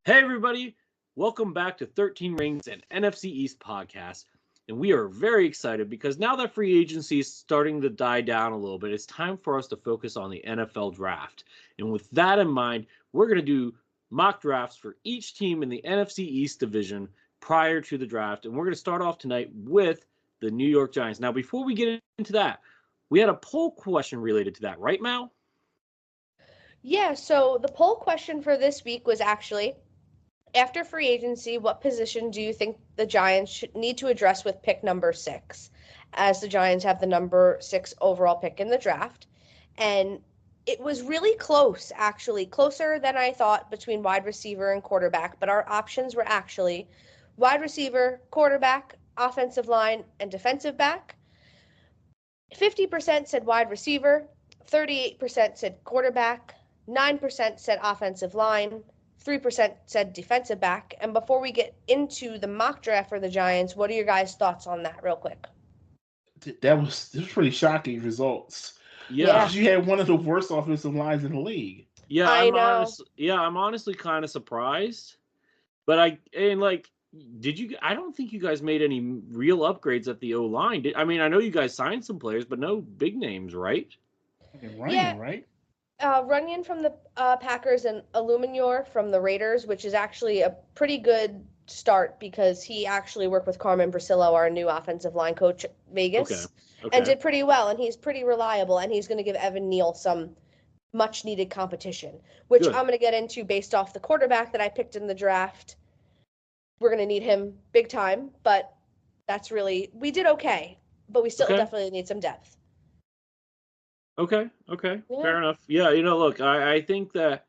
Hey, everybody. Welcome back to 13 Rings and NFC East podcast. And we are very excited because now that free agency is starting to die down a little bit, it's time for us to focus on the NFL draft. And with that in mind, we're going to do mock drafts for each team in the NFC East division prior to the draft. And we're going to start off tonight with the New York Giants. Now, before we get into that, we had a poll question related to that, right, Mal? Yeah, so the poll question for this week was actually, after free agency, what position do you think the Giants should need to address with pick number 6, as the Giants have the number 6 overall pick in the draft? And it was really close, actually, closer than I thought between wide receiver and quarterback, but our options were actually wide receiver, quarterback, offensive line, and defensive back. 50% said wide receiver, 38% said quarterback, 9% said offensive line, 3% said defensive back. And before we get into the mock draft for the Giants, what are your guys' thoughts on that real quick? This was pretty shocking results. Yeah. You had one of the worst offensive lines in the league. Yeah, I know. I'm honestly kind of surprised. But I don't think you guys made any real upgrades at the O-line. I know you guys signed some players, but no big names, right? Runyon, right? Runyon from the Packers and Illuminor from the Raiders, which is actually a pretty good start because he actually worked with Carmen Brasillo, our new offensive line coach at Vegas, and did pretty well, and he's pretty reliable, and he's going to give Evan Neal some much-needed competition, which I'm going to get into based off the quarterback that I picked in the draft. We're going to need him big time, but we did okay, but we still definitely need some depth. Okay. Yeah. Fair enough. Yeah, look, I think that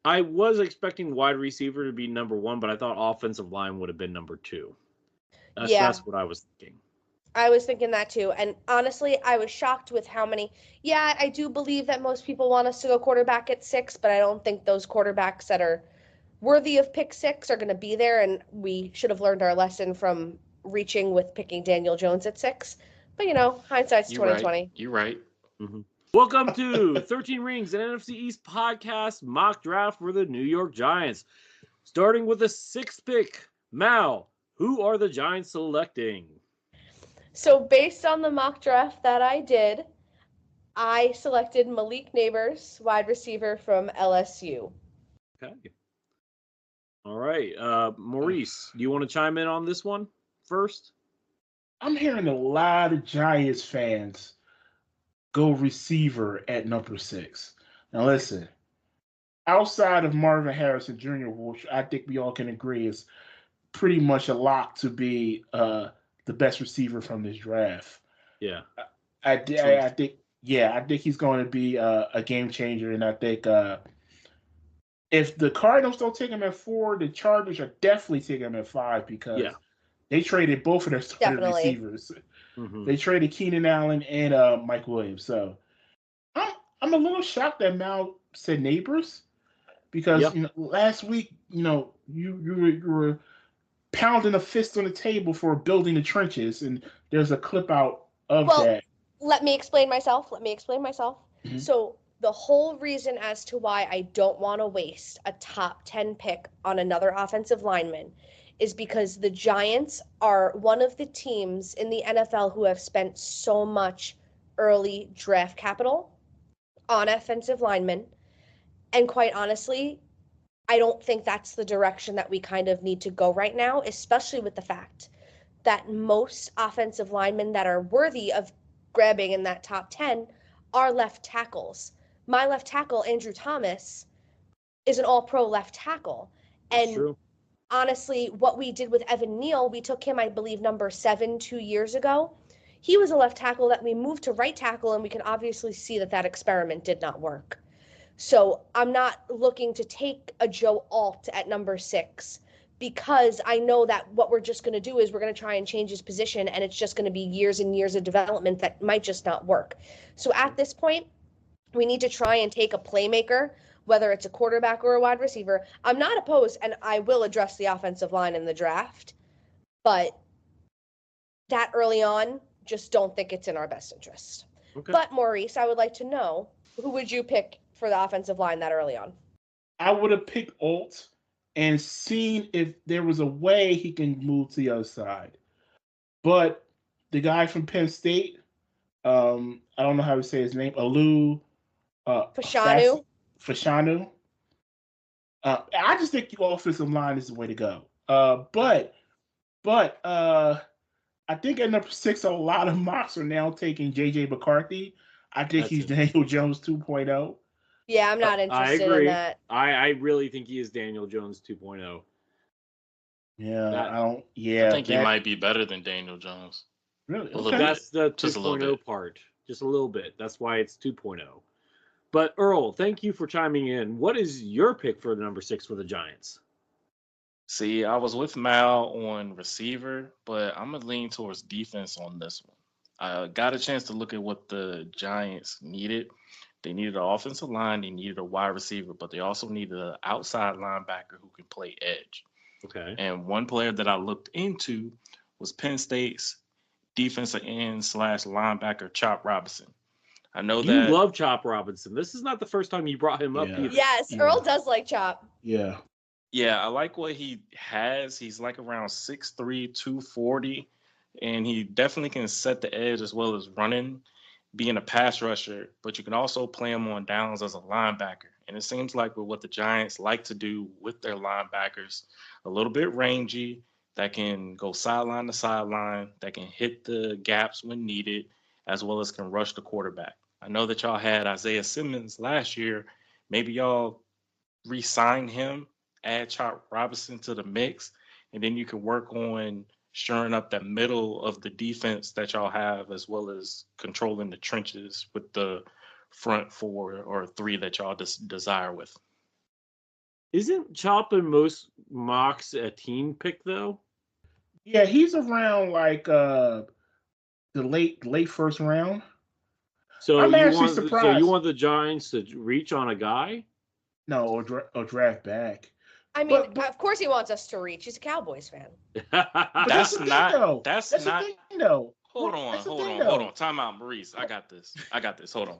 I was expecting wide receiver to be number 1, but I thought offensive line would have been number 2. That's what I was thinking. I was thinking that too. And honestly, I was shocked with how many. Yeah, I do believe that most people want us to go quarterback at 6, but I don't think those quarterbacks that are worthy of pick 6 are going to be there. And we should have learned our lesson from reaching with picking Daniel Jones at 6. But, hindsight's 2020. You're right. Mm-hmm. Welcome to 13 Rings and NFC East podcast mock draft for the New York Giants. Starting with the 6th pick, Mal, who are the Giants selecting? So based on the mock draft that I did, I selected Malik Neighbors, wide receiver from LSU. Okay. All right. Maurice, do you want to chime in on this one first? I'm hearing a lot of Giants fans go receiver at number 6. Now listen, outside of Marvin Harrison Jr., which I think we all can agree is pretty much a lock to be the best receiver from this draft. Yeah, I think he's going to be a game changer, and I think if the Cardinals don't take him at 4, the Chargers are definitely taking him at 5 because they traded both of their starting receivers. Mm-hmm. They traded Keenan Allen and Mike Williams. So I'm a little shocked that Mal said Neighbors because last week you were pounding a fist on the table for building the trenches, and there's a clip out of that. Let me explain myself. Mm-hmm. So the whole reason as to why I don't want to waste a top 10 pick on another offensive lineman is because the Giants are one of the teams in the NFL who have spent so much early draft capital on offensive linemen. And quite honestly, I don't think that's the direction that we kind of need to go right now, especially with the fact that most offensive linemen that are worthy of grabbing in that top 10 are left tackles. My left tackle, Andrew Thomas, is an all-pro left tackle. That's true. Honestly, what we did with Evan Neal, we took him, I believe, number 7 2 years ago. He was a left tackle that we moved to right tackle, and we can obviously see that experiment did not work. So I'm not looking to take a Joe Alt at number 6 because I know that what we're just going to do is we're going to try and change his position, and it's just going to be years and years of development that might just not work. So at this point, we need to try and take a playmaker, whether it's a quarterback or a wide receiver. I'm not opposed, and I will address the offensive line in the draft, but that early on, just don't think it's in our best interest. Okay. But Maurice, I would like to know, who would you pick for the offensive line that early on? I would have picked Alt and seeing if there was a way he can move to the other side. But the guy from Penn State, I don't know how to say his name, Fashanu. I just think the offensive line is the way to go. But I think at number 6, a lot of mocks are now taking J.J. McCarthy. I think he's Daniel Jones 2.0. Yeah, I'm not interested in that. I really think he is Daniel Jones 2.0. Yeah, I think he might be better than Daniel Jones. Really? Okay. That's the 2.0 part. Just a little bit. That's why it's 2.0. But Earl, thank you for chiming in. What is your pick for the number 6 for the Giants? See, I was with Mal on receiver, but I'm going to lean towards defense on this one. I got a chance to look at what the Giants needed. They needed an offensive line, they needed a wide receiver, but they also needed an outside linebacker who can play edge. Okay. And one player that I looked into was Penn State's defensive end / linebacker, Chop Robinson. I know you love Chop Robinson. This is not the first time you brought him up either. Yes, Earl does like Chop. Yeah. Yeah, I like what he has. He's like around 6'3", 240, and he definitely can set the edge as well as running, being a pass rusher, but you can also play him on downs as a linebacker. And it seems like with what the Giants like to do with their linebackers, a little bit rangy, that can go sideline to sideline, that can hit the gaps when needed, as well as can rush the quarterback. I know that y'all had Isaiah Simmons last year. Maybe y'all re-sign him, add Chop Robinson to the mix, and then you can work on shoring up that middle of the defense that y'all have, as well as controlling the trenches with the front 4 or 3 that y'all desire with. Isn't Chop in most mocks a team pick though? Yeah, he's around like the late first round. So I'm actually surprised. So you want the Giants to reach on a guy? No, or draft back. I mean, of course he wants us to reach. He's a Cowboys fan. That's not. That's not. The thing, though. Hold on. Time out, Maurice. I got this. Hold on.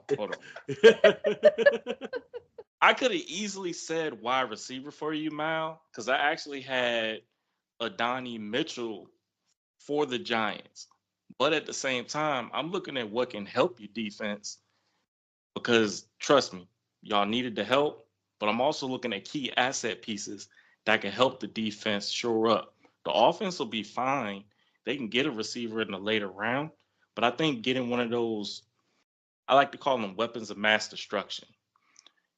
I could have easily said wide receiver for you, Mal, because I actually had Adonai Mitchell for the Giants. But at the same time, I'm looking at what can help your defense because, trust me, y'all needed the help. But I'm also looking at key asset pieces that can help the defense shore up. The offense will be fine. They can get a receiver in the later round. But I think getting one of those, I like to call them weapons of mass destruction.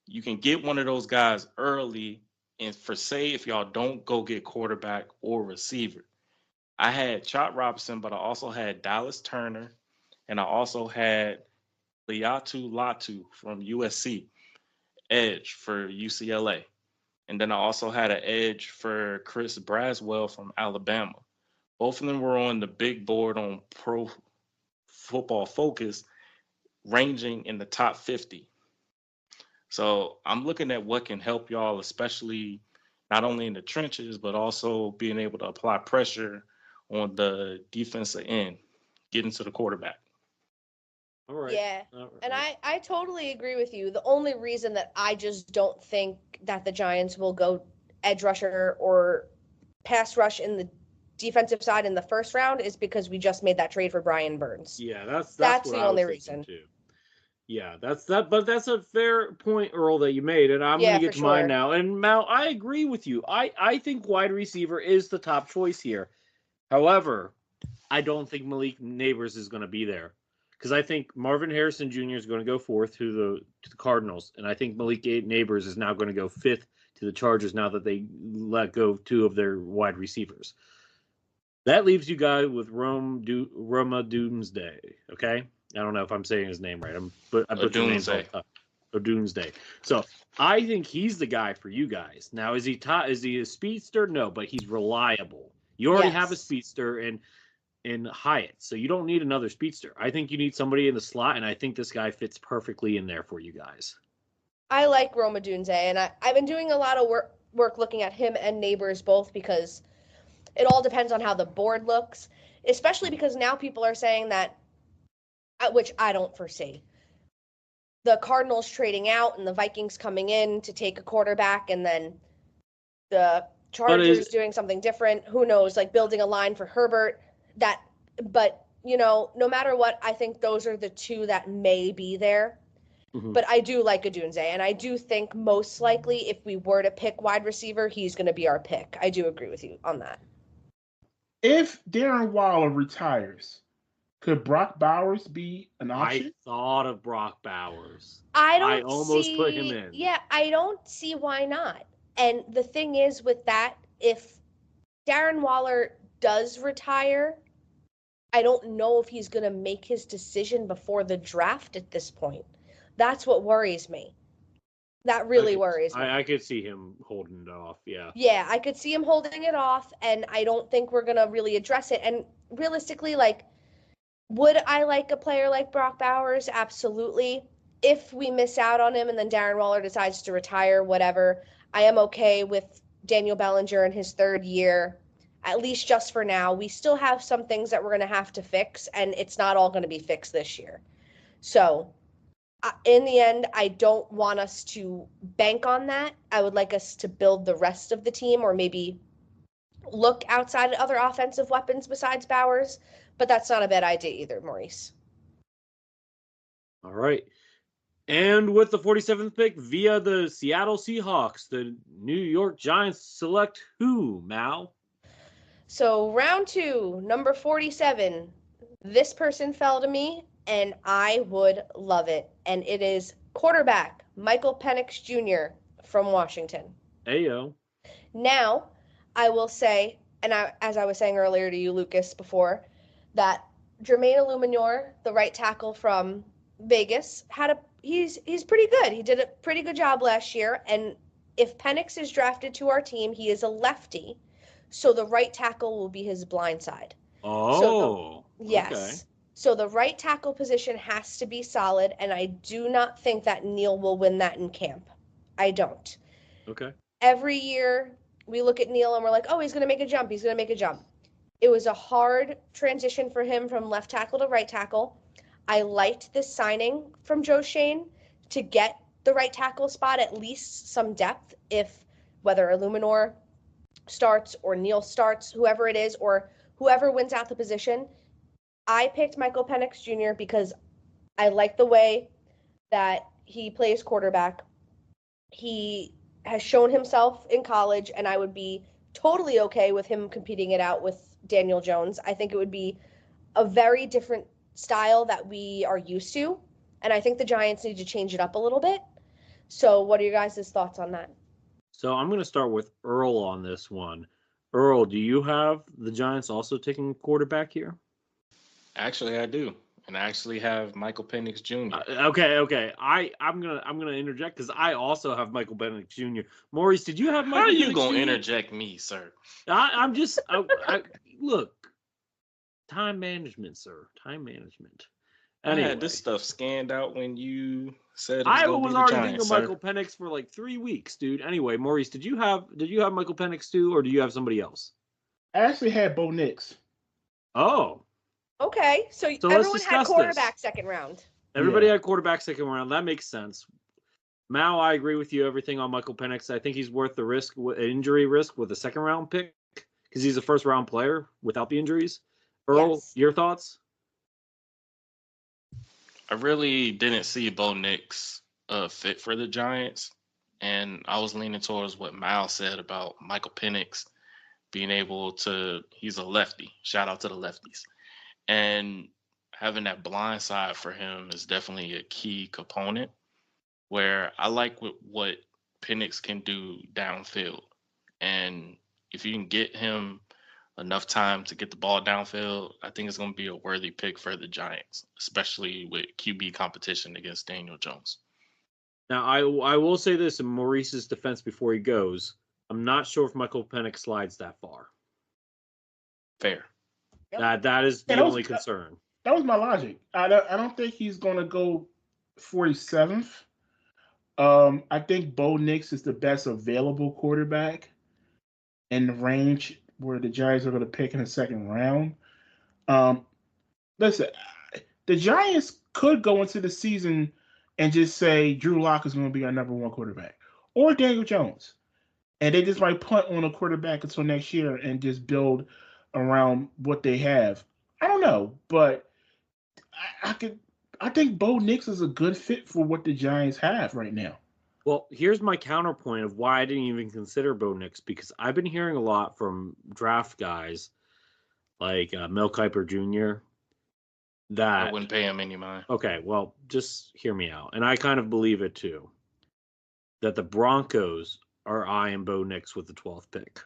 You can get one of those guys early, and for say if y'all don't go get quarterback or receiver. I had Chop Robinson, but I also had Dallas Turner, and I also had Liatu Latu from USC. Edge for UCLA. And then I also had an edge for Chris Braswell from Alabama. Both of them were on the big board on Pro Football Focus, ranging in the top 50. So I'm looking at what can help y'all, especially not only in the trenches, but also being able to apply pressure on the defensive end, getting to the quarterback. All right. Yeah, and I totally agree with you. The only reason that I just don't think that the Giants will go edge rusher or pass rush in the defensive side in the first round is because we just made that trade for Brian Burns. Yeah, that's the only reason. Too. Yeah, that's that. But that's a fair point, Earl, that you made, and I'm going to get to mine now. And Mal, I agree with you. I think wide receiver is the top choice here. However, I don't think Malik Neighbors is going to be there. Because I think Marvin Harrison Jr. is going to go 4th to the Cardinals, and I think Malik Neighbors is now going to go 5th to the Chargers now that they let go 2 of their wide receivers. That leaves you guys with Roma Doomsday. Okay, I don't know if I'm saying his name right. I put Doomsday. Doomsday. So I think he's the guy for you guys. Now, is he a speedster? No, but he's reliable. You already have a speedster in Hyatt, so you don't need another speedster. I think you need somebody in the slot, and I think this guy fits perfectly in there for you guys. I like Roma Dunze, and I've been doing a lot of work looking at him and Neighbors both because it all depends on how the board looks, especially because now people are saying that, which I don't foresee, the Cardinals trading out and the Vikings coming in to take a quarterback, and then the Chargers doing something different. Who knows? Like building a line for Herbert. But no matter what, I think those are the two that may be there. Mm-hmm. But I do like Odunze, and I do think most likely if we were to pick wide receiver, he's going to be our pick. I do agree with you on that. If Darren Waller retires, could Brock Bowers be an option? I thought of Brock Bowers. I almost put him in. Yeah, I don't see why not. And the thing is with that, if Darren Waller does retire, I don't know if he's going to make his decision before the draft at this point. That's what worries me. That really worries me. I could see him holding it off, yeah. Yeah, I could see him holding it off, and I don't think we're going to really address it. And realistically, would I like a player like Brock Bowers? Absolutely. If we miss out on him and then Darren Waller decides to retire, whatever, I am okay with Daniel Bellinger in his third year, at least just for now. We still have some things that we're going to have to fix, and it's not all going to be fixed this year. So in the end, I don't want us to bank on that. I would like us to build the rest of the team or maybe look outside at other offensive weapons besides Bowers, but that's not a bad idea either, Maurice. All right. And with the 47th pick via the Seattle Seahawks, the New York Giants select who, Mal? So round 2, number 47, this person fell to me, and I would love it. And it is quarterback Michael Penix Jr. from Washington. Ayo. Now, I will say, and as I was saying earlier to you, Lucas, before, that Jermaine Illuminor, the right tackle from Vegas, he's pretty good. He did a pretty good job last year. And if Penix is drafted to our team, he is a lefty. So the right tackle will be his blind side. Oh, yes. Okay. So the right tackle position has to be solid, and I do not think that Neil will win that in camp. I don't. Okay. Every year we look at Neil and we're like, oh, he's going to make a jump. He's going to make a jump. It was a hard transition for him from left tackle to right tackle. I liked this signing from Joe Shane to get the right tackle spot, at least some depth, if whether Illuminor starts or Neil starts, whoever it is, or whoever wins out the position. I picked Michael Penix Jr. because I like the way that he plays quarterback. He has shown himself in college, and I would be totally okay with him competing it out with Daniel Jones. I think it would be a very different style that we are used to, and I think the Giants need to change it up a little bit. So what are your guys' thoughts on that? So I'm going to start with Earl on this one. Earl, do you have the Giants also taking quarterback here? Actually, I do, and I actually have Michael Penix Jr. Okay. I'm gonna interject because I also have Michael Penix Jr. Maurice, did you have Michael? How are you Penix gonna Jr.? Interject me, sir? I'm just look. Time management, sir. Time management. Anyway, I had this stuff scanned out when you said I was already thinking of sir. Michael Penix for like 3 weeks, dude. Anyway, Maurice, did you have Michael Penix too, or do you have somebody else? I actually had Bo Nix. Oh. Okay, so everyone had quarterback second round. Everybody had quarterback second round. That makes sense. Mal, I agree with you. Everything on Michael Penix. I think he's worth the risk, injury risk, with a second round pick because he's a first round player without the injuries. Earl, yes. Your thoughts? I really didn't see Bo Nix fit for the Giants, and I was leaning towards what Miles said about Michael Penix being able to. He's a lefty. Shout out to the lefties. And having that blind side for him is definitely a key component where I like what Penix can do downfield. And if you can get him enough time to get the ball downfield, I think it's going to be a worthy pick for the Giants, especially with QB competition against Daniel Jones. Now, I will say this in Maurice's defense before he goes. I'm not sure if Michael Penix slides that far. Fair. That is the only concern. That was my logic. I don't think he's going to go 47th. I think Bo Nix is the best available quarterback in the range where the Giants are going to pick in the second round. Listen, the Giants could go into the season and just say Drew Lock is going to be our number one quarterback, or Daniel Jones. And they just might punt on a quarterback until next year and just build around what they have. I don't know, but I think Bo Nix is a good fit for what the Giants have right now. Well, here's my counterpoint of why I didn't even consider Bo Nix, because I've been hearing a lot from draft guys like Mel Kiper Jr. that I wouldn't pay him any mind. Okay, well, just hear me out, and I kind of believe it too. That the Broncos are eyeing Bo Nix with the 12th pick.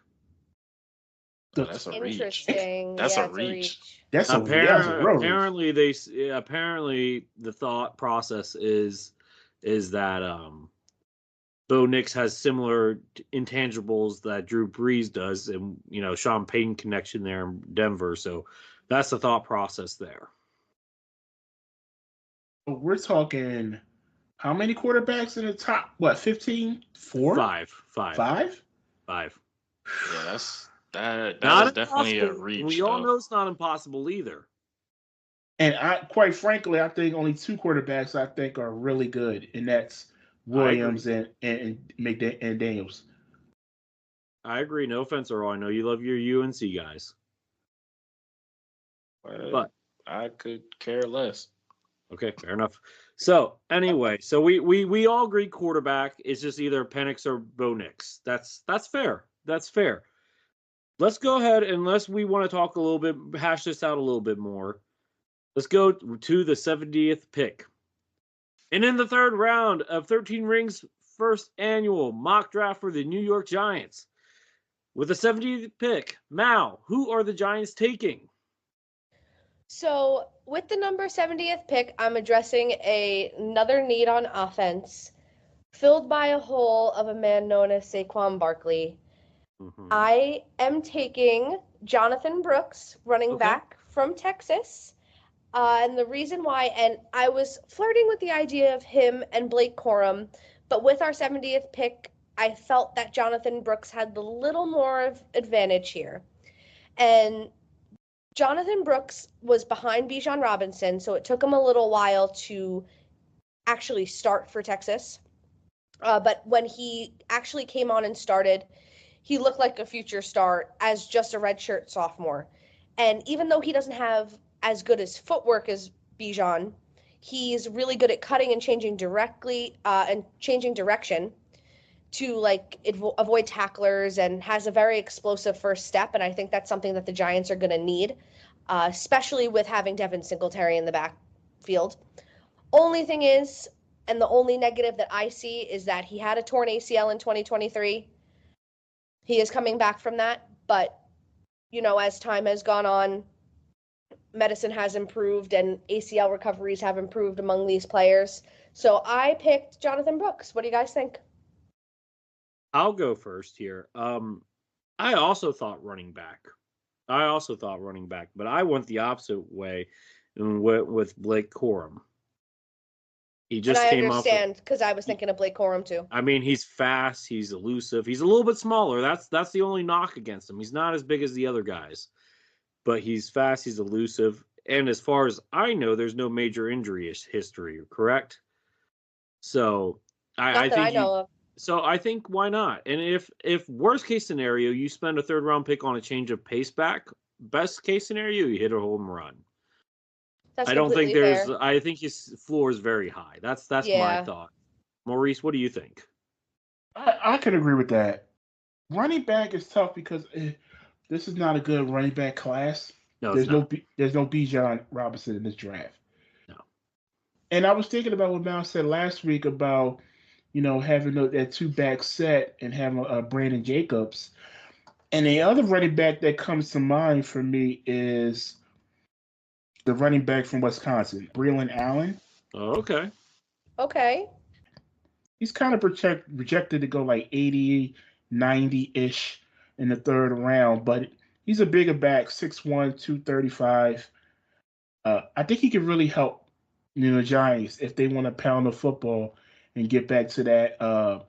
That's a reach. Interesting. That's Yeah, a reach. That's a apparently the thought process is that Bo Nix has similar intangibles that Drew Brees does, and Sean Payton connection there in Denver. So that's the thought process there. We're talking how many quarterbacks in the top? What, 15? 4? Five. Yeah, that is definitely a reach. We all know it's not impossible either. And quite frankly, I think only 2 quarterbacks I think are really good, and that's Williams and Daniels. I agree. No offense, Earl. I know you love your UNC guys, but I could care less. Okay, fair enough. So anyway, so we all agree quarterback is just either Penix or Bo Nix. That's fair. That's fair. Let's go ahead, unless we want to talk a little bit, hash this out a little bit more. Let's go to the 70th pick. And in the third round of 13 Rings first annual mock draft for the New York Giants, with the 70th pick, Mal, who are the Giants taking? So with the number 70th pick, I'm addressing another need on offense, filled by a hole of a man known as Saquon Barkley. Mm-hmm. I am taking Jonathan Brooks, running back from Texas. And the reason why, and I was flirting with the idea of him and Blake Corum, but with our 70th pick, I felt that Jonathan Brooks had the little more of advantage here. And Jonathan Brooks was behind Bijan Robinson, so it took him a little while to actually start for Texas. But when he actually came on and started, he looked like a future star as just a redshirt sophomore. And even though he doesn't have as good as footwork as Bijan, he's really good at cutting and changing direction to avoid tacklers, and has a very explosive first step. And I think that's something that the Giants are going to need, especially with having Devin Singletary in the backfield. Only thing is, and the only negative that I see, is that he had a torn ACL in 2023. He is coming back from that, but as time has gone on, medicine has improved and ACL recoveries have improved among these players. So I picked Jonathan Brooks. What do you guys think? I'll go first here. I also thought running back, but I went the opposite way and went with Blake Corum. He just came off. I understand, because I was thinking of Blake Corum too. I mean, he's fast, he's elusive, he's a little bit smaller. That's the only knock against him. He's not as big as the other guys, but he's fast, he's elusive, and as far as I know, there's no major injury history. Correct? So I think why not? And if worst case scenario, you spend a third round pick on a change of pace back, best case scenario, you hit a home run. That's I don't think there's. Fair. I think his floor is very high. That's my thought. Maurice, what do you think? I could agree with that. Running back is tough because this is not a good running back class. No, there's no Bijan Robinson in this draft. No. And I was thinking about what Mal said last week about having that 2-back set and having Brandon Jacobs. And the other running back that comes to mind for me is the running back from Wisconsin, Braylon Allen. Oh, okay. Okay. He's kind of projected to go like 80, 90-ish in the third round, but he's a bigger back, 6'1", 235. I think he could really help the Giants if they want to pound the football and get back to that,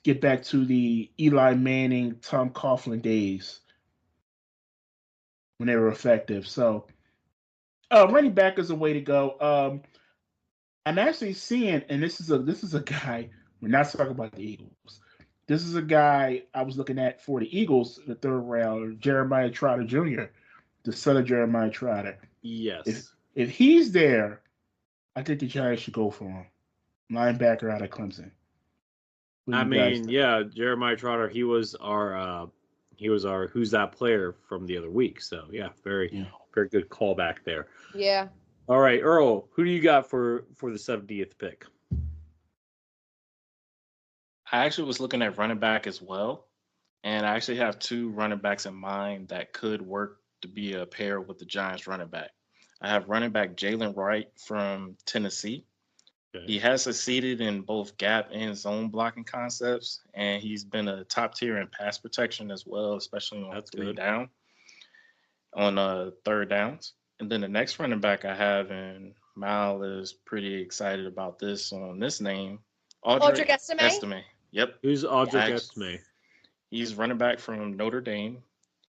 get back to the Eli Manning, Tom Coughlin days when they were effective. So running back is a way to go. I'm actually seeing, and this is a guy, we're not talking about the Eagles, This is a guy I was looking at for the Eagles in the third round, Jeremiah Trotter Jr., the son of Jeremiah Trotter. Yes. If he's there, I think the Giants should go for him. Linebacker out of Clemson. I mean, yeah, Jeremiah Trotter, he was our Who's That Player from the other week. So yeah, very good callback there. Yeah. All right, Earl, who do you got for the 70th pick? I actually was looking at running back as well, and I actually have two running backs in mind that could work to be a pair with the Giants running back. I have running back Jalen Wright from Tennessee. Okay. He has succeeded in both gap and zone blocking concepts, and he's been a top tier in pass protection as well, especially on third downs. And then the next running back I have, and Mal is pretty excited about this on this name, Audric Estime. Yep. Who's Audric Estime? He's running back from Notre Dame.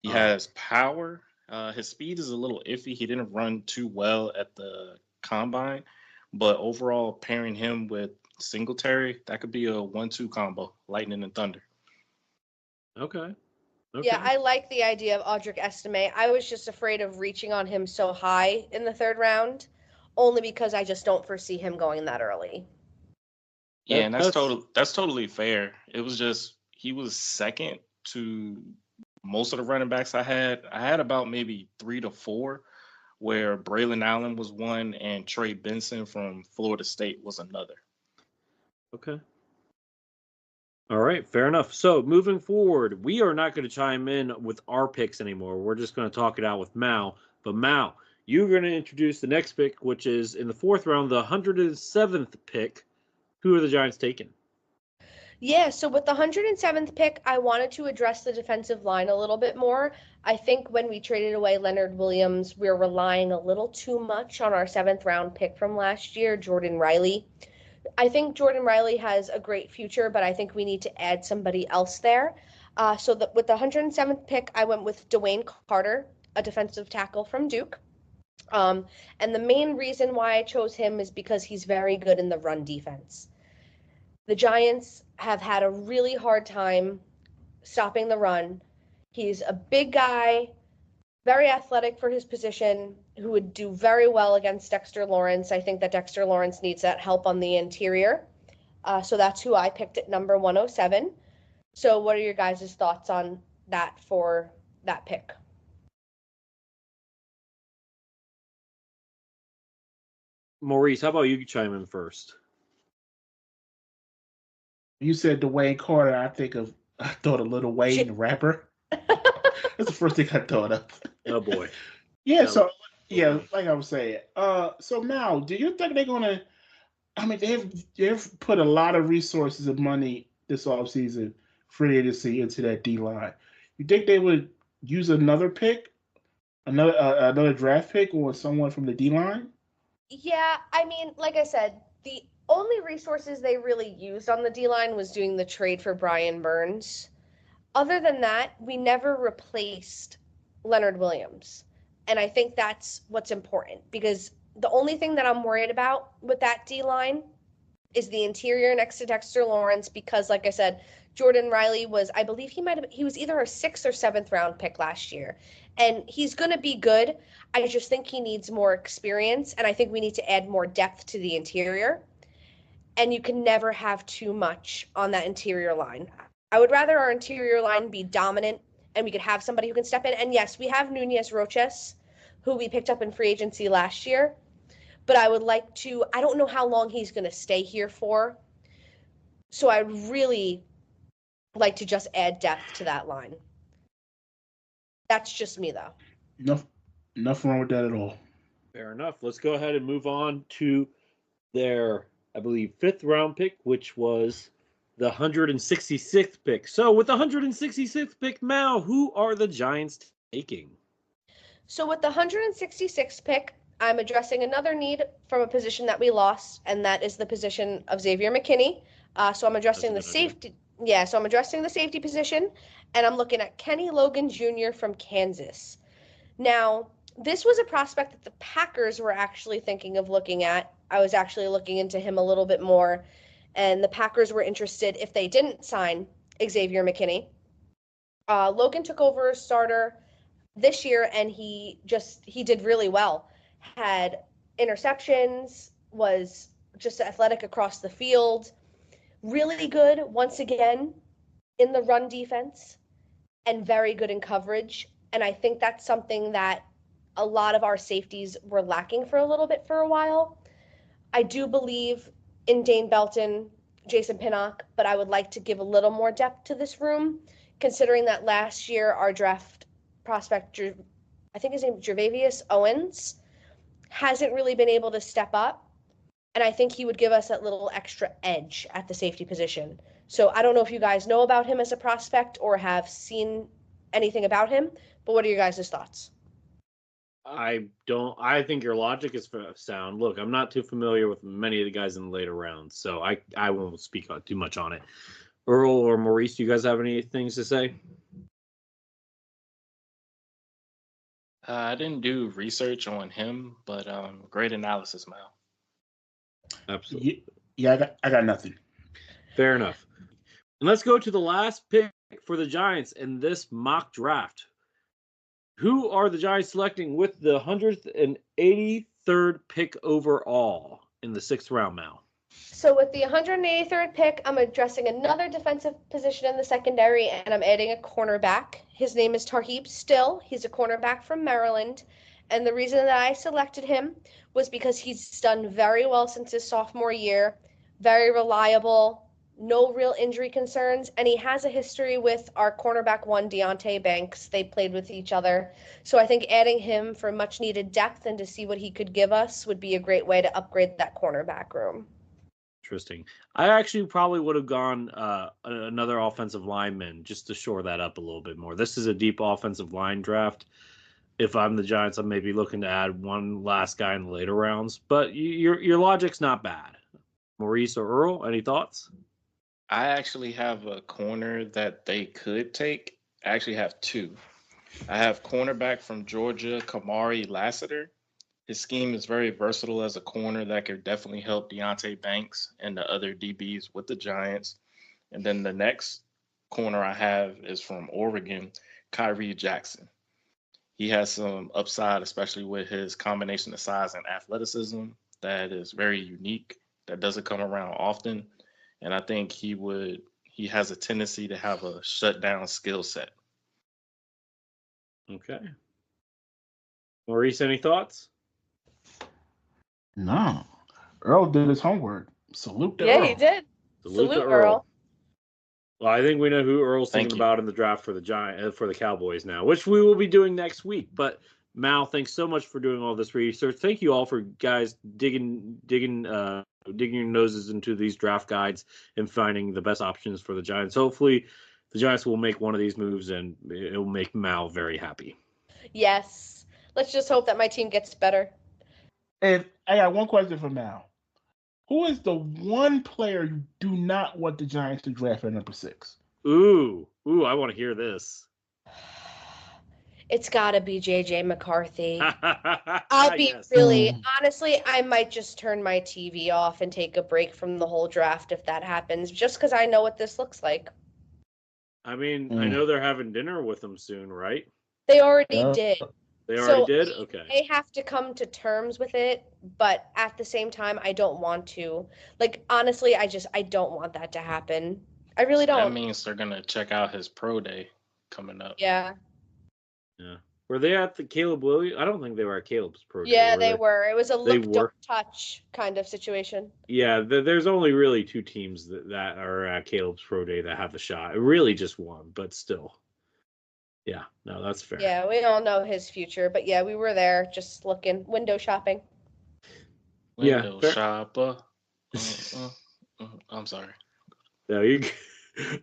He has power. His speed is a little iffy. He didn't run too well at the combine, but overall, pairing him with Singletary, that could be a 1-2 combo, lightning and thunder. Okay. Yeah, I like the idea of Audric Estime. I was just afraid of reaching on him so high in the third round, only because I just don't foresee him going that early. Yeah, and that's totally fair. It was just he was second to most of the running backs I had. I had about maybe 3 to 4, where Braylon Allen was one and Trey Benson from Florida State was another. Okay. All right, fair enough. So moving forward, we are not going to chime in with our picks anymore. We're just going to talk it out with Mal. But Mal, you're going to introduce the next pick, which is in the fourth round, the 107th pick. Who are the Giants taking? Yeah, so with the 107th pick, I wanted to address the defensive line a little bit more. I think when we traded away Leonard Williams, we're relying a little too much on our 7th round pick from last year, Jordan Riley. I think Jordan Riley has a great future, but I think we need to add somebody else there. With the 107th pick, I went with Dwayne Carter, a defensive tackle from Duke. And the main reason why I chose him is because he's very good in the run defense. The Giants have had a really hard time stopping the run. He's a big guy, very athletic for his position, who would do very well against Dexter Lawrence. I think that Dexter Lawrence needs that help on the interior. So that's who I picked at number 107. So what are your guys' thoughts on that for that pick? Maurice, how about you chime in first? You said Dwayne Carter. I thought of Lil Wayne, the rapper. That's the first thing I thought of. Oh boy. Yeah. Like I was saying. So now, do you think they're gonna? I mean, they've put a lot of resources and money this offseason, free agency, into that D line. You think they would use another pick, another draft pick, or someone from the D line? Yeah, I mean, like I said, the only resources they really used on the D-line was doing the trade for Brian Burns. Other than that, we never replaced Leonard Williams. And I think that's what's important, because the only thing that I'm worried about with that D-line is the interior next to Dexter Lawrence, because like I said, Jordan Riley was, I believe he was either a 6th or 7th round pick last year. And he's going to be good. I just think he needs more experience, and I think we need to add more depth to the interior. And you can never have too much on that interior line. I would rather our interior line be dominant and we could have somebody who can step in. And yes, we have Nunez Roches, who we picked up in free agency last year. But I would like to, I don't know how long he's going to stay here for. So I'd really like to just add depth to that line. That's just me, though. Nothing wrong with that at all. Fair enough. Let's go ahead and move on to their, I believe, 5th round pick, which was the 166th pick. So with the 166th pick, Mal, who are the Giants taking? So with the 166th pick, I'm addressing another need from a position that we lost, and that is the position of Xavier McKinney. So I'm addressing the safety. Yeah, so I'm addressing the safety position, and I'm looking at Kenny Logan Jr. from Kansas. Now, this was a prospect that the Packers were actually thinking of looking at. I was actually looking into him a little bit more, and the Packers were interested, if they didn't sign Xavier McKinney. Logan took over as starter this year, and he did really well. Had interceptions, was just athletic across the field, really good once again in the run defense, and very good in coverage. And I think that's something that a lot of our safeties were lacking for a little bit for a while. I do believe in Dane Belton, Jason Pinnock, but I would like to give a little more depth to this room, considering that last year our draft prospect, I think his name is Jervavius Owens, hasn't really been able to step up. And I think he would give us that little extra edge at the safety position. So I don't know if you guys know about him as a prospect or have seen anything about him, but what are your guys' thoughts? I don't. I think your logic is sound. Look, I'm not too familiar with many of the guys in the later rounds, so I won't speak too much on it. Earl or Maurice, do you guys have any things to say? I didn't do research on him, but great analysis, Mal. Absolutely. Yeah, I got nothing. Fair enough. And let's go to the last pick for the Giants in this mock draft. Who are the Giants selecting with the 183rd pick overall in the 6th round, Mal? So with the 183rd pick, I'm addressing another defensive position in the secondary, and I'm adding a cornerback. His name is Tarheeb Still. He's a cornerback from Maryland. And the reason that I selected him was because he's done very well since his sophomore year, very reliable, no real injury concerns, and he has a history with our cornerback one, Deontay Banks. They played with each other. So I think adding him for much needed depth and to see what he could give us would be a great way to upgrade that cornerback room. Interesting. I actually probably would have gone another offensive lineman just to shore that up a little bit more. This is a deep offensive line draft. If I'm the Giants, I'm maybe looking to add one last guy in the later rounds. But your logic's not bad. Maurice or Earl, any thoughts? I actually have a corner that they could take. I actually have two. I have cornerback from Georgia, Kamari Lassiter. His scheme is very versatile as a corner that could definitely help Deontay Banks and the other DBs with the Giants. And then the next corner I have is from Oregon, Kyrie Jackson. He has some upside, especially with his combination of size and athleticism that is very unique, that doesn't come around often. And I think he has a tendency to have a shutdown skill set. Okay. Maurice, any thoughts? No. Earl did his homework. Salute to Earl. Yeah, he did. Salute Earl. Well, I think we know who Earl's thinking about in the draft for the Cowboys now, which we will be doing next week. But Mal, thanks so much for doing all this research. Thank you all for guys digging your noses into these draft guides and finding the best options for the Giants. Hopefully, the Giants will make one of these moves, and it will make Mal very happy. Yes. Let's just hope that my team gets better. And I got one question for Mal. Who is the one player you do not want the Giants to draft at number 6? Ooh, I want to hear this. It's got to be J.J. McCarthy. I'll be honestly, I might just turn my TV off and take a break from the whole draft if that happens, just because I know what this looks like. I mean, I know they're having dinner with him soon, right? They already did. They already did? Okay. They have to come to terms with it, but at the same time, I don't want to. Like, honestly, I don't want that to happen. I really don't. That means they're going to check out his pro day coming up. Yeah. Yeah. Were they at the Caleb Williams? I don't think they were at Caleb's pro day. Yeah, they were. It was a look, don't touch kind of situation. Yeah, there's only really 2 teams that are at Caleb's pro day that have the shot. Really just one, but still. Yeah, no, that's fair. Yeah, we all know his future, but yeah, we were there just looking, window shopping. Window shopper. I'm sorry. No,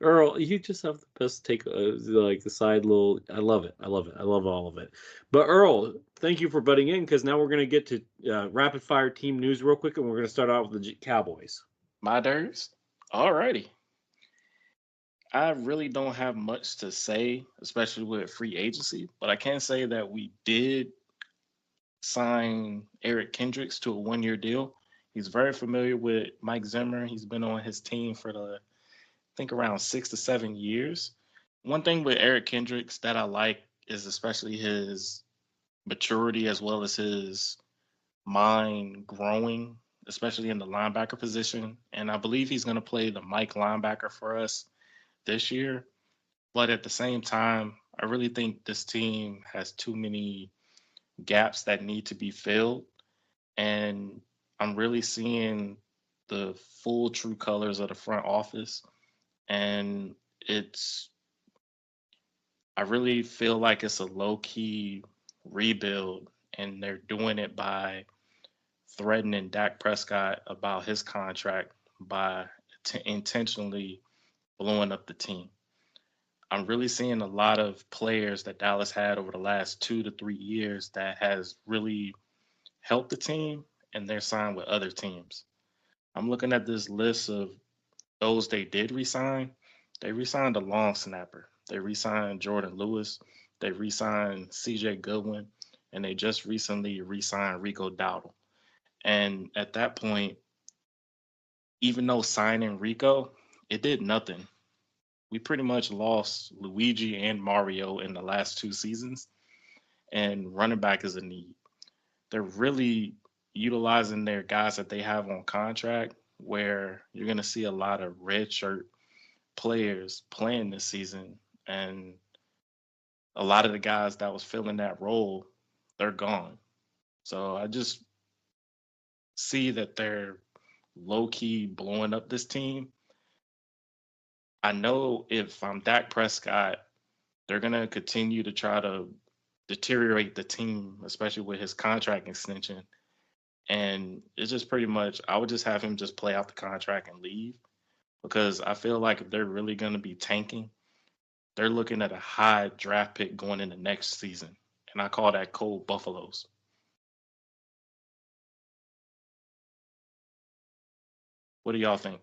Earl, you just have the best take, like the side little. I love it. I love all of it. But Earl, thank you for butting in, because now we're going to get to rapid fire team news real quick, and we're going to start out with the Cowboys. My Durs? Alrighty. I really don't have much to say, especially with free agency, but I can say that we did sign Eric Kendricks to a 1-year deal. He's very familiar with Mike Zimmer. He's been on his team for I think around 6 to 7 years. One thing with Eric Kendricks that I like is especially his maturity as well as his mind growing, especially in the linebacker position. And I believe he's going to play the Mike linebacker for us this year. But at the same time, I really think this team has too many gaps that need to be filled. And I'm really seeing the full true colors of the front office. And I really feel like it's a low key rebuild, and they're doing it by threatening Dak Prescott about his contract by intentionally blowing up the team. I'm really seeing a lot of players that Dallas had over the last 2 to 3 years that has really helped the team, and they're signed with other teams. I'm looking at this list of those they did resign. They resigned a long snapper. They resigned Jordan Lewis. They resigned CJ Goodwin, and they just recently resigned Rico Dowdle. And at that point, even though signing Rico, it did nothing. We pretty much lost Luigi and Mario in the last 2 seasons, and running back is a need. They're really utilizing their guys that they have on contract, where you're going to see a lot of red shirt players playing this season, and a lot of the guys that was filling that role, they're gone. So I just see that they're low key blowing up this team. I know if I'm Dak Prescott, they're going to continue to try to deteriorate the team, especially with his contract extension. And it's just pretty much, I would just have him just play out the contract and leave, because I feel like if they're really going to be tanking, they're looking at a high draft pick going into next season. And I call that cold buffaloes. What do y'all think?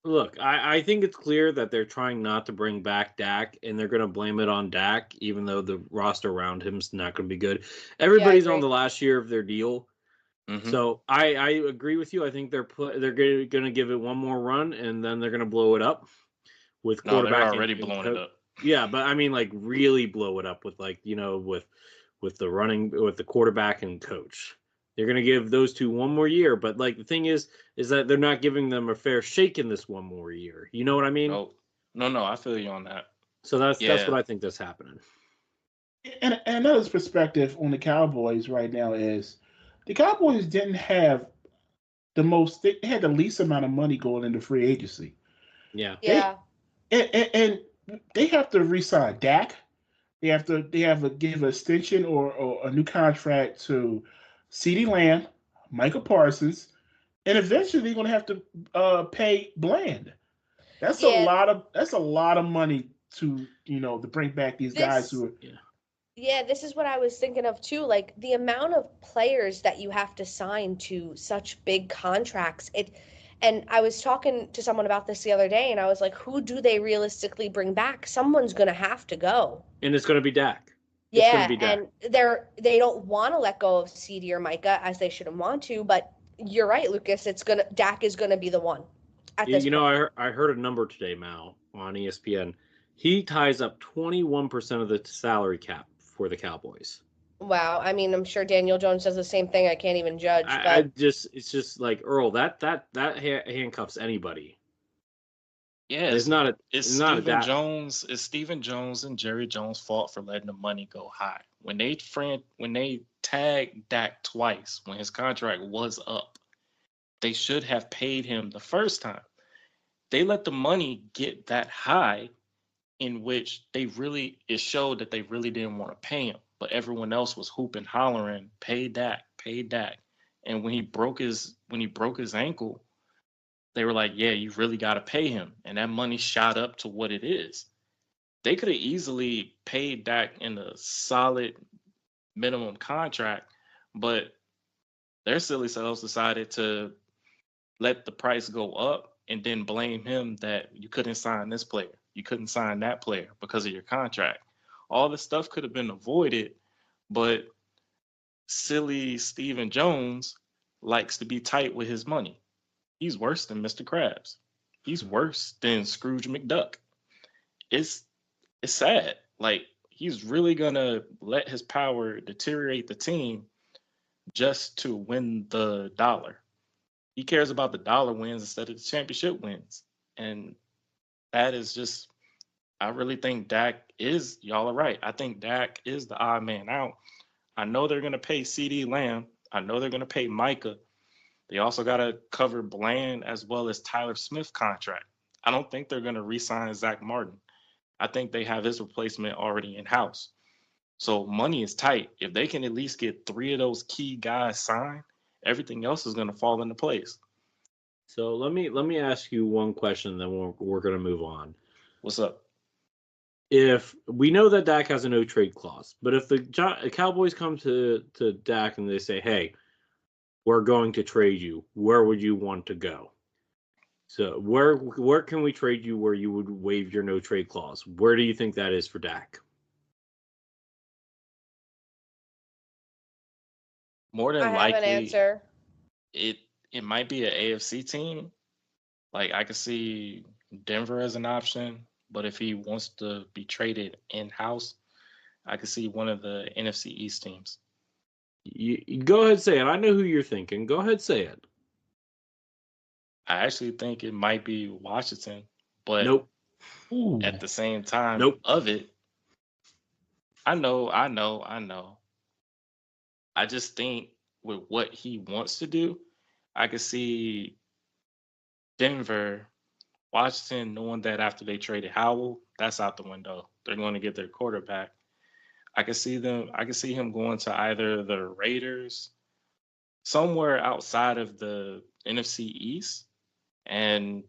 Look, I think it's clear that they're trying not to bring back Dak, and they're going to blame it on Dak, even though the roster around him's not going to be good. Everybody's on the last year of their deal. Mm-hmm. So I agree with you. I think they're going to give it one more run, and then they're going to blow it up with quarterback. No, they're already blowing it up. Yeah, but I mean, like, really blow it up with, like, you know, with the quarterback and coach. They're going to give those two one more year, but, like, the thing is that they're not giving them a fair shake in this one more year. You know what I mean? No, I feel you on that. So that's what I think that's happening. And another perspective on the Cowboys right now is the Cowboys didn't have they had the least amount of money going into free agency. Yeah. And they have to re-sign Dak. They have to give an extension or a new contract to CeeDee Lamb, Michael Parsons, and eventually they're going to have to pay Bland. That's a lot of money to bring back these guys who are. Yeah, this is what I was thinking of too. Like, the amount of players that you have to sign to such big contracts. And I was talking to someone about this the other day, and I was like, who do they realistically bring back? Someone's going to have to go. And it's going to be Dak. And they don't want to let go of CD or Micah, as they shouldn't want to. But you're right, Lucas. Dak is going to be the one. I heard a number today, Mal, on ESPN. He ties up 21% of the salary cap for the Cowboys. Wow. I mean, I'm sure Daniel Jones does the same thing. I can't even judge. It's just like, Earl, that handcuffs anybody. Yeah, it's Stephen Jones. It's Stephen Jones and Jerry Jones' fault for letting the money go high. When they tagged Dak twice when his contract was up, they should have paid him the first time. They let the money get that high, in which it showed that they really didn't want to pay him, but everyone else was hooping, hollering, pay Dak, pay Dak. And when he broke his ankle, they were like, yeah, you really got to pay him. And that money shot up to what it is. They could have easily paid Dak in a solid minimum contract, but their silly selves decided to let the price go up and then blame him that you couldn't sign this player. You couldn't sign that player because of your contract. All this stuff could have been avoided, but silly Stephen Jones likes to be tight with his money. He's worse than Mr. Krabs. he's worse than Scrooge McDuck. It's sad. Like, he's really gonna let his power deteriorate the team just to win the dollar. He cares about the dollar wins instead of the championship wins. And that is just, I really think Dak is, y'all are right. I think Dak is the odd man out. I know they're going to pay CeeDee Lamb. I know they're going to pay Micah. They also got to cover Bland as well as Tyler Smith's contract. I don't think they're going to re-sign Zach Martin. I think they have his replacement already in-house. So money is tight. If they can at least get 3 of those key guys signed, everything else is going to fall into place. So let me ask you one question, then we're going to move on. What's up? If we know that Dak has a no trade clause, but if the Cowboys come to Dak and they say, "Hey, we're going to trade you," where would you want to go? So where can we trade you where you would waive your no trade clause? Where do you think that is for Dak? More than I have likely, an answer. It might be an AFC team. Like, I could see Denver as an option, but if he wants to be traded in-house, I could see one of the NFC East teams. You go ahead, say it. I know who you're thinking. Go ahead, say it. I actually think it might be Washington, but Nope. at the same time Nope. of it, I know. I just think with what he wants to do, I could see Denver, Washington, knowing that after they traded Howell, that's out the window. They're going to get their quarterback. I could see him going to either the Raiders, somewhere outside of the NFC East. And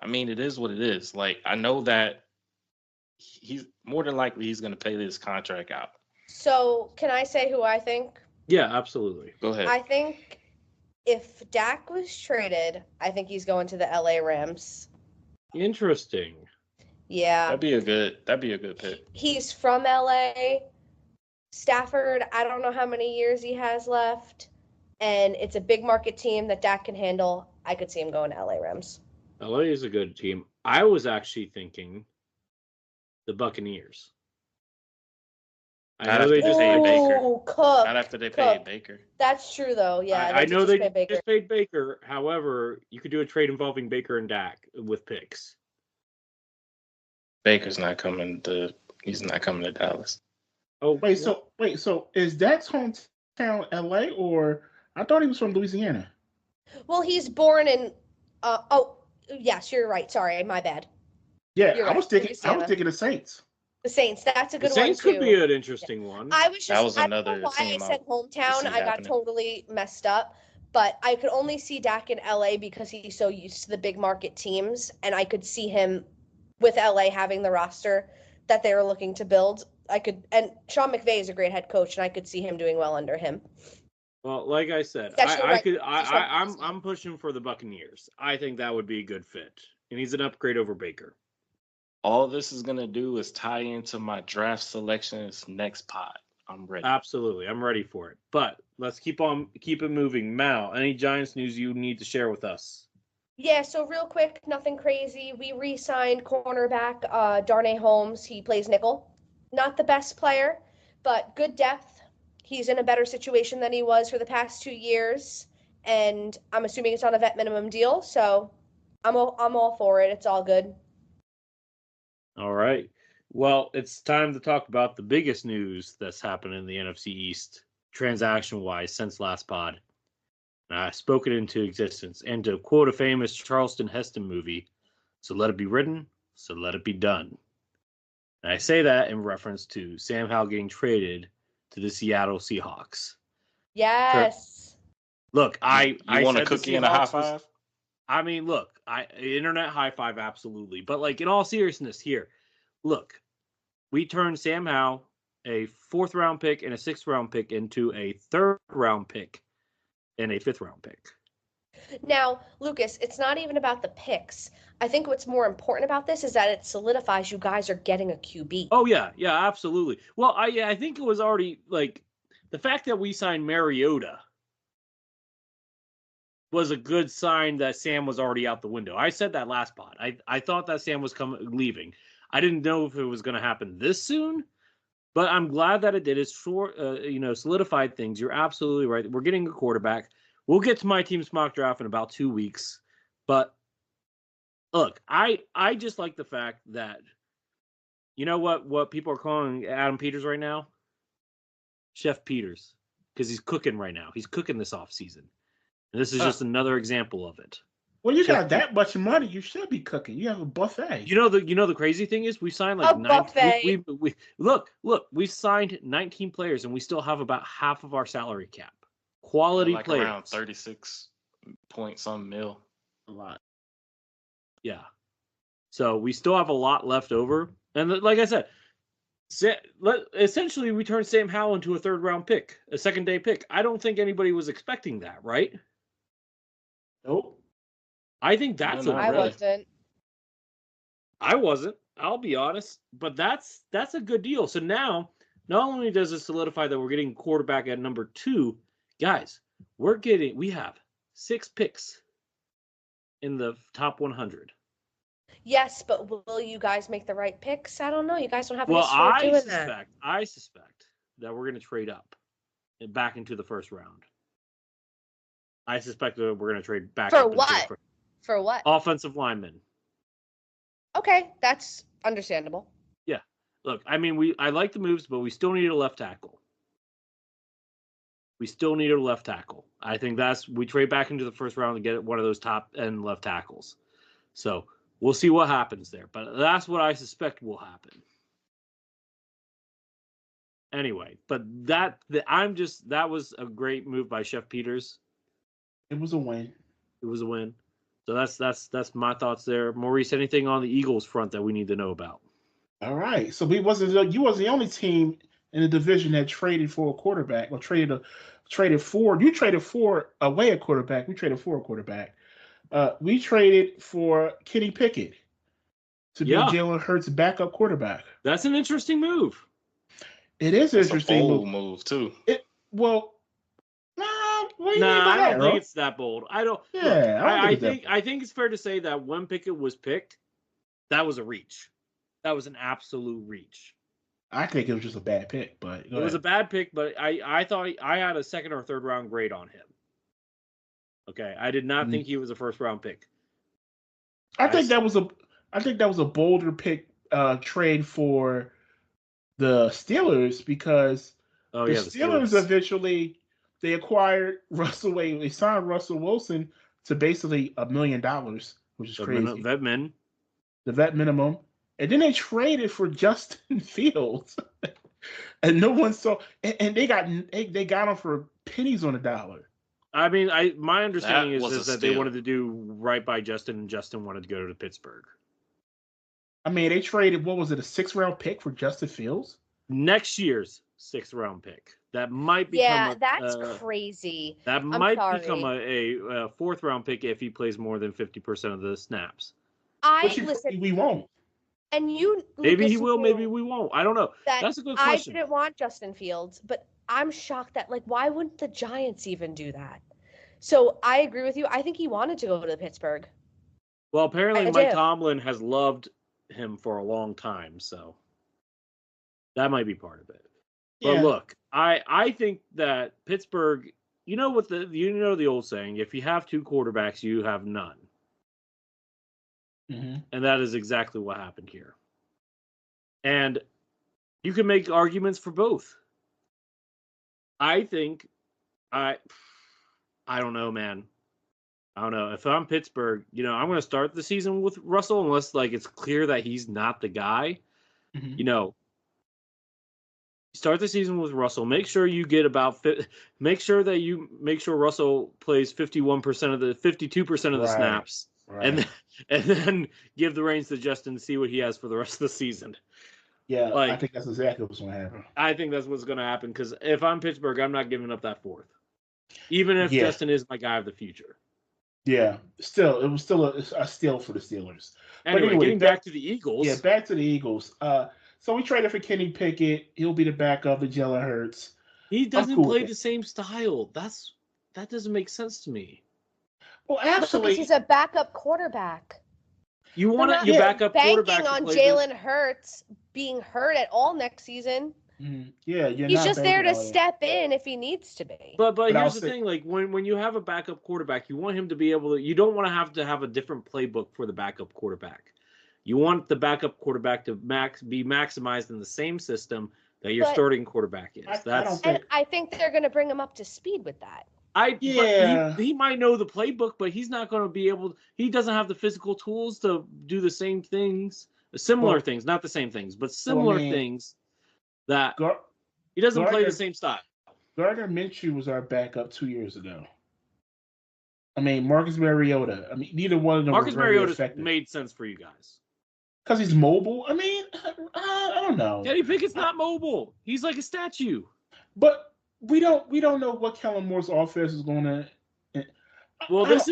I mean, it is what it is. Like, I know that he's more than likely he's going to pay this contract out. So can I say who I think? Yeah, absolutely. Go ahead. I think if Dak was traded, I think he's going to the LA Rams. Interesting. Yeah. That'd be a good pick. He's from LA. Stafford, I don't know how many years he has left. And it's a big market team that Dak can handle. I could see him going to LA Rams. LA is a good team. I was actually thinking the Buccaneers. Not after they pay Baker. Cook. Not after they pay Baker. That's true, though. Yeah, I know they just paid Baker. However, you could do a trade involving Baker and Dak with picks. Baker's not coming to. He's not coming to Dallas. Oh, wait. So is Dak's hometown LA, or I thought he was from Louisiana? Well, he's born in. Yes, you're right. Sorry, my bad. Yeah, You're I was thinking the Saints. The Saints. That's a good the one Saints too. could be an interesting one. I was just. That was I don't know another why I team said I hometown. see I got happening. totally messed up. But I could only see Dak in LA because he's so used to the big market teams, and I could see him with LA having the roster that they were looking to build. And Sean McVay is a great head coach, and I could see him doing well under him. Well, like I said, I'm pushing for the Buccaneers. I think that would be a good fit, and he's an upgrade over Baker. All this is gonna do is tie into my draft selections next pod. I'm ready. Absolutely, I'm ready for it. But let's keep it moving. Mal, any Giants news you need to share with us? Yeah, so real quick, nothing crazy. We re-signed cornerback Darnay Holmes. He plays nickel. Not the best player, but good depth. He's in a better situation than he was for the past 2 years, and I'm assuming it's on a vet minimum deal, so I'm all for it. It's all good. All right. Well, it's time to talk about the biggest news that's happened in the NFC East, transaction-wise, since last pod. And I spoke it into existence. And to quote a famous Charleston Heston movie, so let it be written, so let it be done. And I say that in reference to Sam Howell getting traded to the Seattle Seahawks. Yes. Look, I want a cookie and a high five? I mean, look, internet high five, absolutely. But like in all seriousness here, look, we turned Sam Howell, a 4th round pick and a 6th round pick, into a 3rd round pick and a 5th round pick. Now, Lucas, it's not even about the picks. I think what's more important about this is that it solidifies you guys are getting a QB. Oh, yeah, absolutely. Well, I think it was already, like, the fact that we signed Mariota was a good sign that Sam was already out the window. I said that last pod. I thought that Sam was leaving. I didn't know if it was going to happen this soon, but I'm glad that it did. It's solidified things. You're absolutely right. We're getting a quarterback. We'll get to my team's mock draft in about 2 weeks. But look, I just like the fact that, you know what people are calling Adam Peters right now? Chef Peters, because he's cooking right now. He's cooking this offseason. And this is just another example of it. Well, you got that much money, you should be cooking. You have a buffet. You know the crazy thing is we signed like 19. We signed 19 players and we still have about half of our salary cap. Quality players. Around 36 point some mil. A lot. Yeah. So we still have a lot left over. And like I said, essentially we turned Sam Howell into a 3rd round pick, a 2nd day pick. I don't think anybody was expecting that, right? Nope. I think that's I wasn't. I wasn't. I'll be honest, but that's a good deal. So now, not only does it solidify that we're getting quarterback at number 2, guys, we have 6 picks in the top 100. Yes, but will you guys make the right picks? I don't know. You guys don't have any doing that. I suspect that we're going to trade up and back into the 1st round. I suspect that we're going to trade back. For what? For what? Offensive linemen. Okay, that's understandable. Yeah. Look, I mean, I like the moves, but we still need a left tackle. I think we trade back into the 1st round to get one of those top end left tackles. So we'll see what happens there, but that's what I suspect will happen. Anyway, but that was a great move by Chef Peters. It was a win. So that's my thoughts there. Maurice, anything on the Eagles front that we need to know about? All right. So you wasn't the only team in the division that traded for a quarterback or traded for away a quarterback. We traded for a quarterback. We traded for Kenny Pickett to be Jalen Hurts' backup quarterback. That's an interesting move. It is interesting. A bold move too. I don't think it's that bold. I don't. Yeah, I think it's fair to say that when Pickett was picked, that was a reach. That was an absolute reach. I think it was just a bad pick, but it was a bad pick. But I thought I had a 2nd or 3rd round grade on him. Okay, I did not think he was a 1st round pick. I think that was a bolder pick trade for the Steelers because the Steelers eventually they acquired Russell Wilson. They signed Russell Wilson to basically $1 million, which is crazy. The vet minimum. And then they traded for Justin Fields. And no one saw and they got him for pennies on the dollar. I mean, my understanding is that they wanted to do right by Justin, and Justin wanted to go to Pittsburgh. I mean, they traded, what was it, a 6th round pick for Justin Fields? Next year's 6th round pick. That might become that's crazy. That might become a 4th round pick if he plays more than 50% of the snaps. Listen, we won't. And maybe he will, maybe we won't. I don't know. That's a good question. I didn't want Justin Fields, but I'm shocked that why wouldn't the Giants even do that? So I agree with you. I think he wanted to go to Pittsburgh. Well, apparently Mike Tomlin has loved him for a long time, so that might be part of it. Yeah. But look, I think that Pittsburgh, you know the old saying, if you have 2 quarterbacks, you have none. Mm-hmm. And that is exactly what happened here. And you can make arguments for both. I think I don't know, man. I don't know. If I'm Pittsburgh, I'm going to start the season with Russell unless it's clear that he's not the guy. Mm-hmm. Start the season with Russell. Make sure you get make sure Russell plays 52% of the snaps. Right. And then give the reins to Justin to see what he has for the rest of the season. Yeah, I think that's exactly what's going to happen. I think that's what's going to happen because if I'm Pittsburgh, I'm not giving up that 4th. Even if Justin is my guy of the future. Yeah, it was still a steal for the Steelers. Anyway, getting back to the Eagles. Yeah, back to the Eagles. So we traded for Kenny Pickett. He'll be the backup of Jalen Hurts. He doesn't play the same style. That doesn't make sense to me. Well, Because actually, he's a backup quarterback. You want They're your not backup quarterback banking to on play Jalen Hurts being hurt at all next season. yeah, you're He's not just there banking to on it. step in if he needs to be. But I'll here's the say- thing, like when you have a backup quarterback, you want him to be able to. You don't want to have a different playbook for the backup quarterback. You want the backup quarterback to be maximized in the same system that your starting quarterback is. I think they're going to bring him up to speed with that. He might know the playbook, but he's not going to be able. He doesn't have the physical tools to do the same things, similar things, not the same things, but similar things. That he doesn't play the same style. Gardner Minshew was our backup 2 years ago. I mean, Marcus Mariota. I mean, neither one of them Marcus were very Mariota effective. made sense for you guys. Because he's mobile. I mean, I don't know. Kenny Pickett's not mobile. He's like a statue. But we don't know what Kellen Moore's offense is going to. Well, this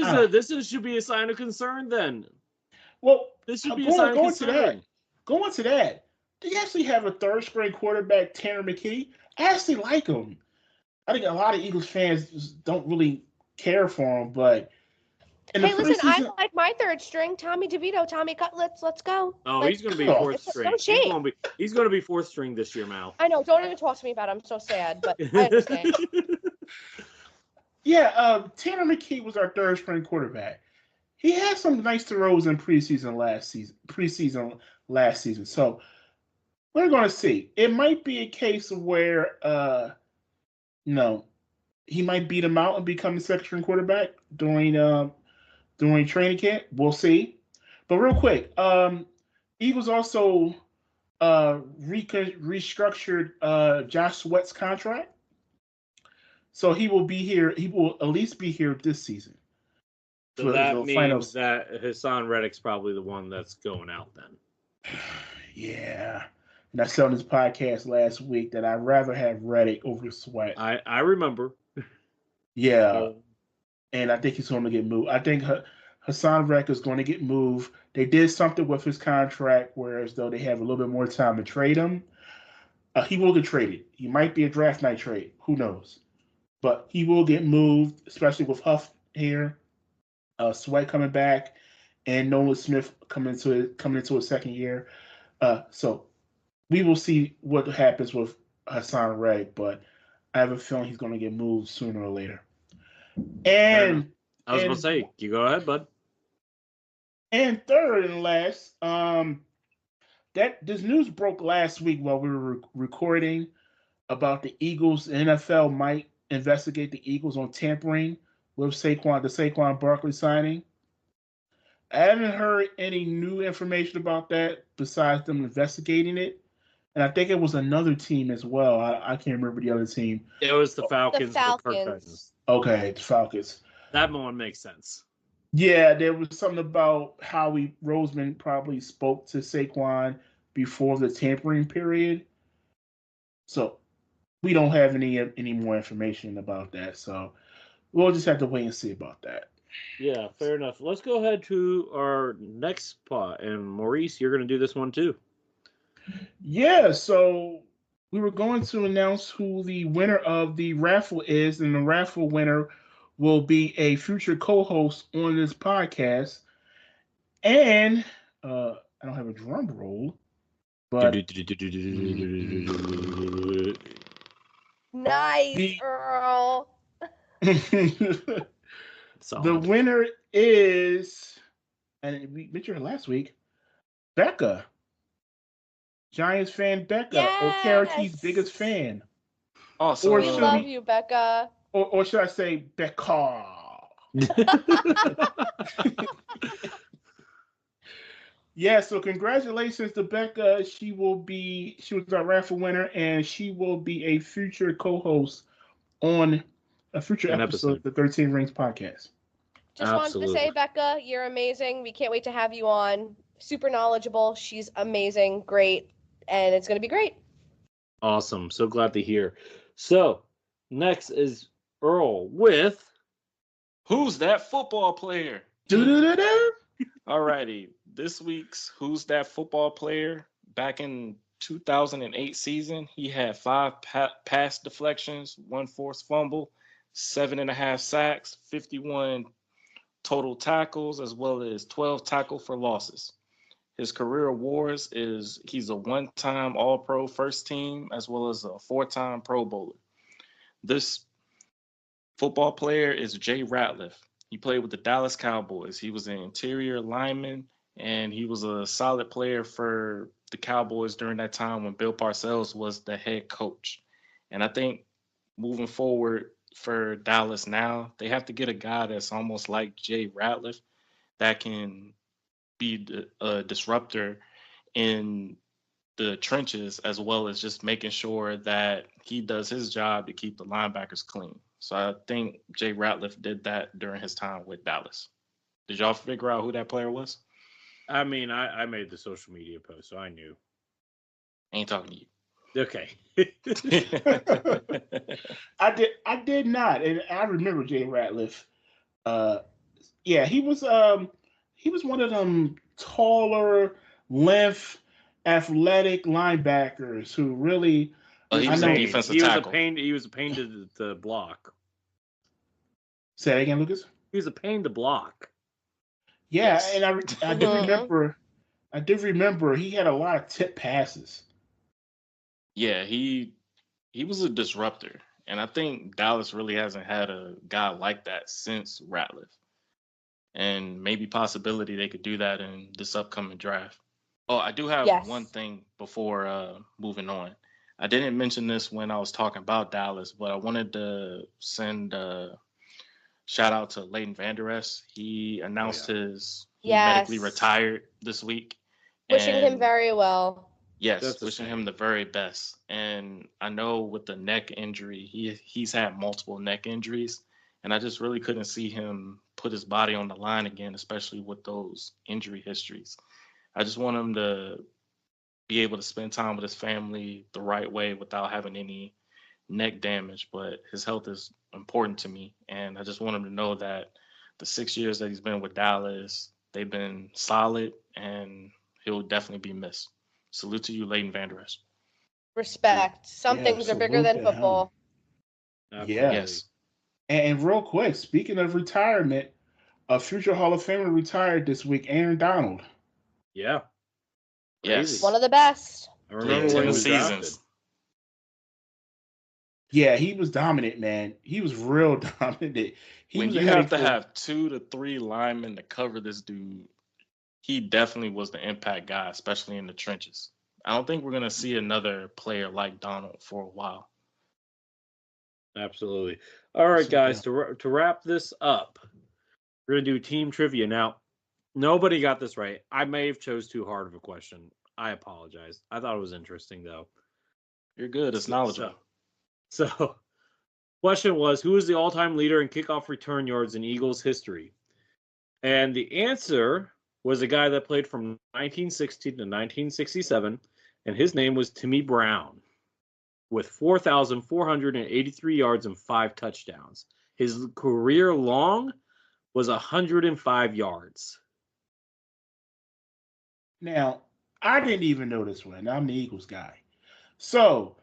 should be a sign of concern then. Well, this should be a sign of concern. Going to that, they actually have a third-string quarterback, Tanner McKee. I actually like him. I think a lot of Eagles fans just don't really care for him, but listen, I like my third string, Tommy DeVito, Tommy Cutlets. Let's go. Oh, he's going to be fourth string. He's going to be fourth string this year, Mal. I know. Don't even talk to me about it. I'm so sad, but I understand. Yeah, Tanner McKee was our third-string quarterback. He had some nice throws in preseason last season. So we're going to see. It might be a case of where, he might beat him out and become the second-string quarterback during training camp. We'll see. But real quick, Eagles also restructured Josh Sweat's contract. So he will be here. He will at least be here this season. So that means that Hassan Reddick's probably the one that's going out then. Yeah. And I said on this podcast last week that I'd rather have Reddick over Sweat. I remember. Yeah. And I think he's going to get moved. I think Hassan Reddick is going to get moved. They did something with his contract, whereas though they have a little bit more time to trade him. He will get traded. He might be a draft night trade. Who knows? But he will get moved, especially with Huff here. Sweat coming back, and Nolan Smith coming into his second year. So we will see what happens with Hassan Reddick, but I have a feeling he's going to get moved sooner or later. And I was going to say, you go ahead, bud. And third and last, this news broke last week while we were recording about the Eagles. The NFL might investigate the Eagles on tampering with the Saquon Barkley signing. I haven't heard any new information about that besides them investigating it. And I think it was another team as well. I can't remember the other team. It was the Falcons. Okay, the Falcons. That one makes sense. Yeah, there was something about Howie Roseman probably spoke to Saquon before the tampering period. So we don't have any more information about that. So we'll just have to wait and see about that. Yeah, fair enough. Let's go ahead to our next part. And Maurice, you're going to do this one too. Yeah, so we were going to announce who the winner of the raffle is, and the raffle winner will be a future co-host on this podcast. And I don't have a drum roll, but nice, Earl. The winner is, and we mentioned her last week, Becca. Giants fan Becca, yes! Okaraki's biggest fan. Awesome. We love you, Becca. Or should I say Becca? Yeah, so congratulations to Becca. She was our raffle winner, and she will be a future co-host on a future episode of the 13 Rings podcast. Just wanted to say, Becca, you're amazing. We can't wait to have you on. Super knowledgeable. She's amazing, great, and it's going to be great. Awesome. So glad to hear. So next is Earl with Who's That Football Player? All righty. This week's Who's That Football Player? Back in 2008 season, he had 5 pass deflections, 1 forced fumble, 7.5 sacks, 51 total tackles as well as 12 tackle for losses. His career awards is he's a one-time All-Pro first team as well as a four-time Pro Bowler. This football player is Jay Ratliff. He played with the Dallas Cowboys. He was an interior lineman, and he was a solid player for the Cowboys during that time when Bill Parcells was the head coach. And I think moving forward for Dallas now, they have to get a guy that's almost like Jay Ratliff that can be a disruptor in the trenches as well as just making sure that he does his job to keep the linebackers clean. So I think Jay Ratliff did that during his time with Dallas. Did y'all figure out who that player was? I mean, I made the social media post, so I knew. Ain't talking to you. Okay. I did not, and I remember Jay Ratliff. Yeah, he was one of them taller, length, athletic linebackers who really. He was a defensive tackle. He was a pain to block. Say that again, Lucas. He was a pain to block. Yeah, Yes. and I do remember. I do remember he had a lot of tip passes. Yeah, he was a disruptor, and I think Dallas really hasn't had a guy like that since Ratliff. And maybe possibility they could do that in this upcoming draft. Oh, I do have one thing before moving on. I didn't mention this when I was talking about Dallas, but I wanted to send a shout out to Leighton Vander Esch. He announced he medically retired this week. Wishing him very well. Yes, wishing him the very best. And I know with the neck injury, he's had multiple neck injuries, and I just really couldn't see him put his body on the line again, especially with those injury histories. I just want him to be able to spend time with his family the right way without having any neck damage, but his health is important to me, and I just want him to know that the 6 years that he's been with Dallas, they've been solid, and he'll definitely be missed. Salute to you, Leighton Vander Esch. Respect. Some things are bigger than football. Yes. And real quick, speaking of retirement, a future Hall of Famer retired this week, Aaron Donald. Yeah. Yes. One of the best. I remember when he was drafted. Yeah, he was dominant, man. He was real dominant. When you have to have 2 to 3 linemen to cover this dude, he definitely was the impact guy, especially in the trenches. I don't think we're going to see another player like Donald for a while. Absolutely. All right, guys, to wrap this up, we're going to do team trivia. Now, nobody got this right. I may have chose too hard of a question. I apologize. I thought it was interesting, though. You're good. It's knowledgeable. So, question was, who is the all-time leader in kickoff return yards in Eagles history? And the answer was a guy that played from 1960 to 1967, and his name was Timmy Brown, with 4,483 yards and 5 touchdowns. His career long was 105 yards. Now, I didn't even know this one. I'm the Eagles guy. So,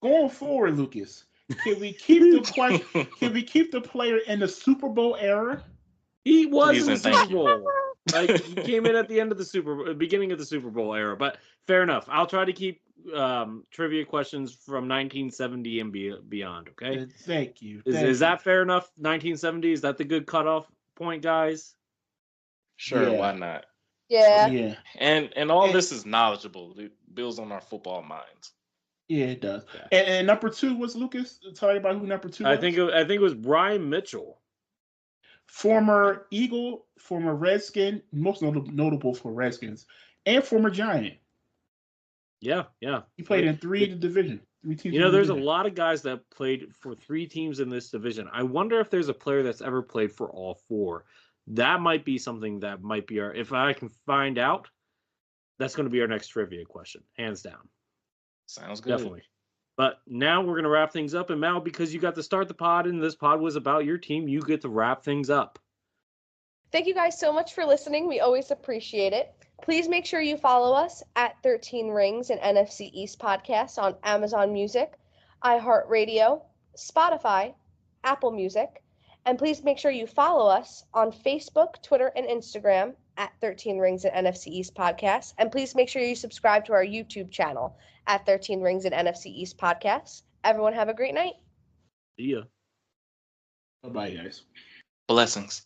going forward, Lucas, can we keep the question? Can we keep the player in the Super Bowl era? He was in the Super Bowl. Like, he came in at the end of the beginning of the Super Bowl era. But fair enough. I'll try to keep trivia questions from 1970 and beyond. Okay. Thank you. Is that fair enough? 1970, is that the good cutoff point, guys? Sure. Yeah. Why not? Yeah. And all this is knowledgeable. It builds on our football minds. Yeah, it does. And number 2 was Lucas. Tell me about who number 2 was. I think it was Brian Mitchell. Former Eagle, former Redskin, most notable for Redskins, and former Giant. Yeah. He played in 3 division. 3 teams. There's a lot of guys that played for 3 teams in this division. I wonder if there's a player that's ever played for all 4. That might be something that might be if I can find out, that's going to be our next trivia question, hands down. Sounds good. Definitely. But now we're going to wrap things up. And Mal, because you got to start the pod and this pod was about your team, you get to wrap things up. Thank you guys so much for listening. We always appreciate it. Please make sure you follow us at 13 Rings and NFC East podcast on Amazon Music, iHeartRadio, Spotify, Apple Music, And please make sure you follow us on Facebook, Twitter, and Instagram at 13 Rings and NFC East Podcast. And please make sure you subscribe to our YouTube channel at 13 Rings and NFC East Podcast. Everyone have a great night. See ya. Bye-bye, guys. Blessings.